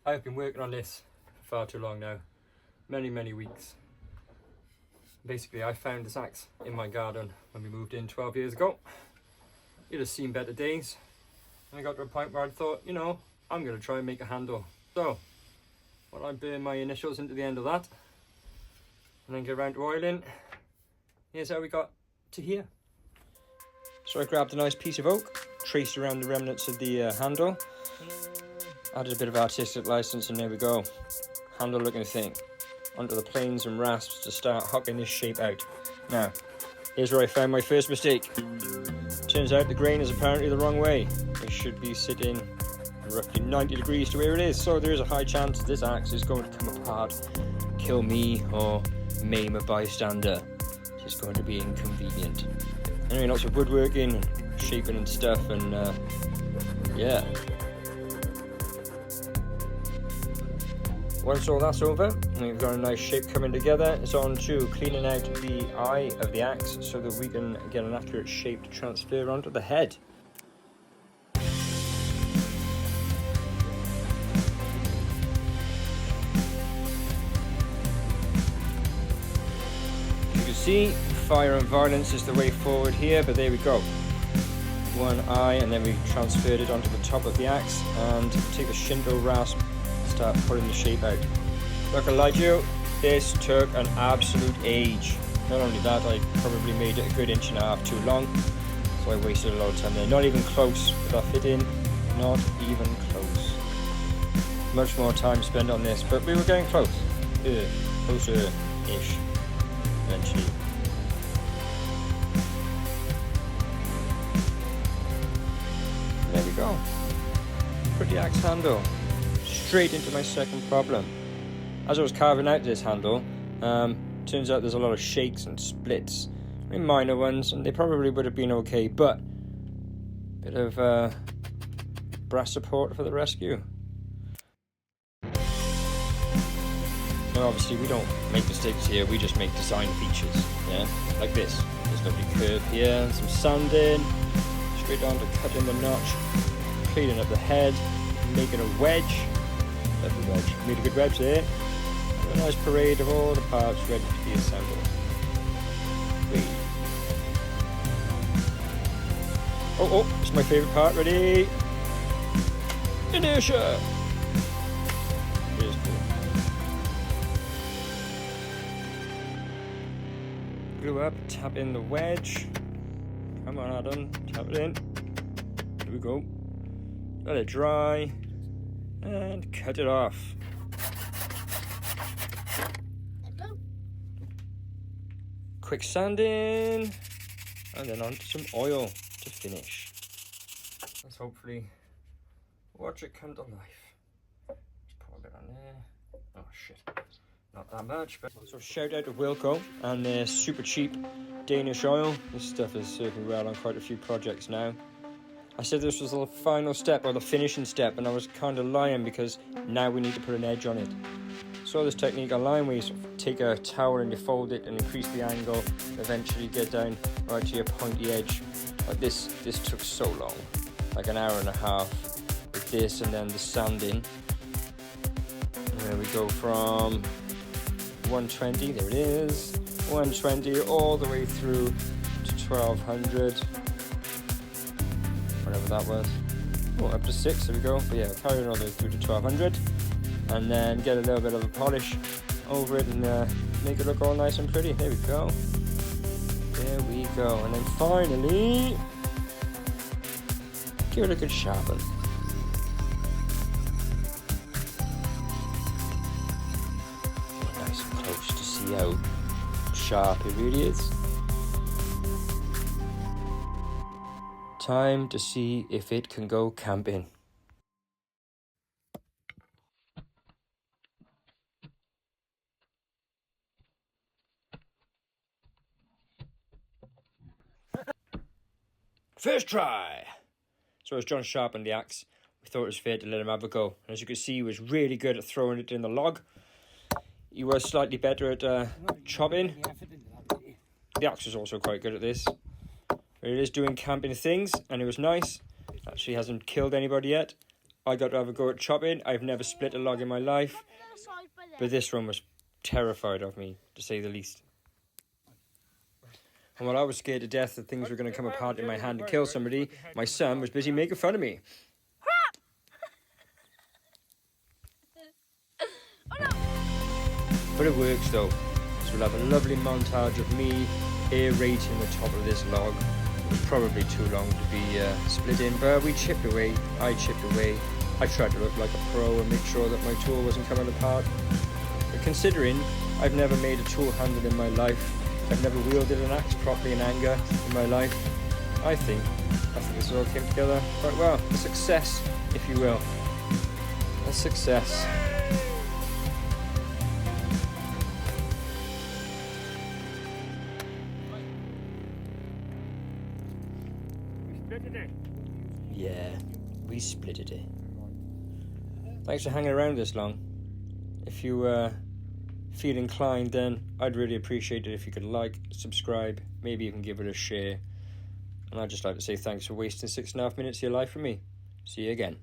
I've been working on this for far too long now, many weeks. Basically, I found this axe in my garden when we moved in 12 years ago. It has seen better days, and I got to a point where I thought, you know, I'm going to try and make a handle. So, when I burn my initials into the end of that, and then get around to oiling, here's how we got to here. So I grabbed a nice piece of oak, traced around the remnants of the handle, added a bit of artistic license, and there we go. Handle looking thing. Onto the planes and rasps to start hocking this shape out. Now, here's where I found my first mistake. Turns out the grain is apparently the wrong way. It should be sitting roughly 90 degrees to where it is, so there is a high chance this axe is going to come apart, kill me, or maim a bystander. It's going to be inconvenient. Anyway, lots of woodworking and shaping and stuff, and yeah. Once all that's over, and we've got a nice shape coming together, it's on to cleaning out the eye of the axe so that we can get an accurate shape to transfer onto the head. You can see, fire and violence is the way forward here, but there we go. One eye, and then we transferred it onto the top of the axe, and take the Shinto rasp, start pulling the shape out. Not gonna lie to you, this took an absolute age. Not only that, I probably made it a good 1.5 inches too long, so I wasted a lot of time there. Not even close with that fit in, not even close. Much more time spent on this, but we were getting close. Closer-ish, eventually. There we go. Pretty axe handle. Straight into my second problem. As I was carving out this handle, turns out there's a lot of shakes and splits. I mean, minor ones, and they probably would have been okay, but a bit of brass support for the rescue. Now obviously we don't make mistakes here, we just make design features, yeah? Like this. There's a lovely curve here, some sanding, straight on to cutting the notch, cleaning up the head, making a wedge. Lovely wedge. Made a good wedge there. And a nice parade of all the parts ready to be assembled. Whee. Oh, it's my favourite part. Ready? Inertia! It is cool. Glue up, tap in the wedge. Come on, Adam, tap it in. Here we go. Let it dry. And cut it off. Quick sanding, and then onto some oil to finish. Let's hopefully watch it come to life. Just pour a bit on there. Oh shit, not that much. But so shout out to Wilco and their super cheap Danish oil. This stuff is serving well on quite a few projects now. I said this was the final step, or the finishing step, and I was kind of lying because now we need to put an edge on it. Saw this technique online where you sort of take a towel and you fold it and increase the angle, eventually get down right to your pointy edge. Like this took so long, like 1.5 hours with this and then the sanding. And there we go from 120, there it is, 120 all the way through to 1200. Whatever that was. Oh, up to 6, there we go. But yeah, carry it all the way through to 1200. And then get a little bit of a polish over it and make it look all nice and pretty. There we go. There we go. And then finally, give it a good sharpen. Get nice and close to see how sharp it really is. Time to see if it can go camping. First try! So as John sharpened the axe, we thought it was fair to let him have a go. And as you can see, he was really good at throwing it in the log. He was slightly better at chopping. The axe was also quite good at this. But it is doing camping things, and it was nice. Actually hasn't killed anybody yet. I got to have a go at chopping. I've never split a log in my life. But this one was terrified of me, to say the least. And while I was scared to death that things were going to come apart in my hand and kill somebody, my son was busy making fun of me. But it works though. So we'll have a lovely montage of me aerating the top of this log. It was probably too long to be split in, but we chipped away. I chipped away. I tried to look like a pro and make sure that my tool wasn't coming apart. But considering I've never made a tool handle in my life, I've never wielded an axe properly in anger in my life, I think this all came together quite well. A success, if you will. A success. Yeah, we splitted it. Thanks for hanging around this long. If you feel inclined, then I'd really appreciate it if you could like, subscribe, maybe even give it a share. And I'd just like to say thanks for wasting 6.5 minutes of your life with me. See you again.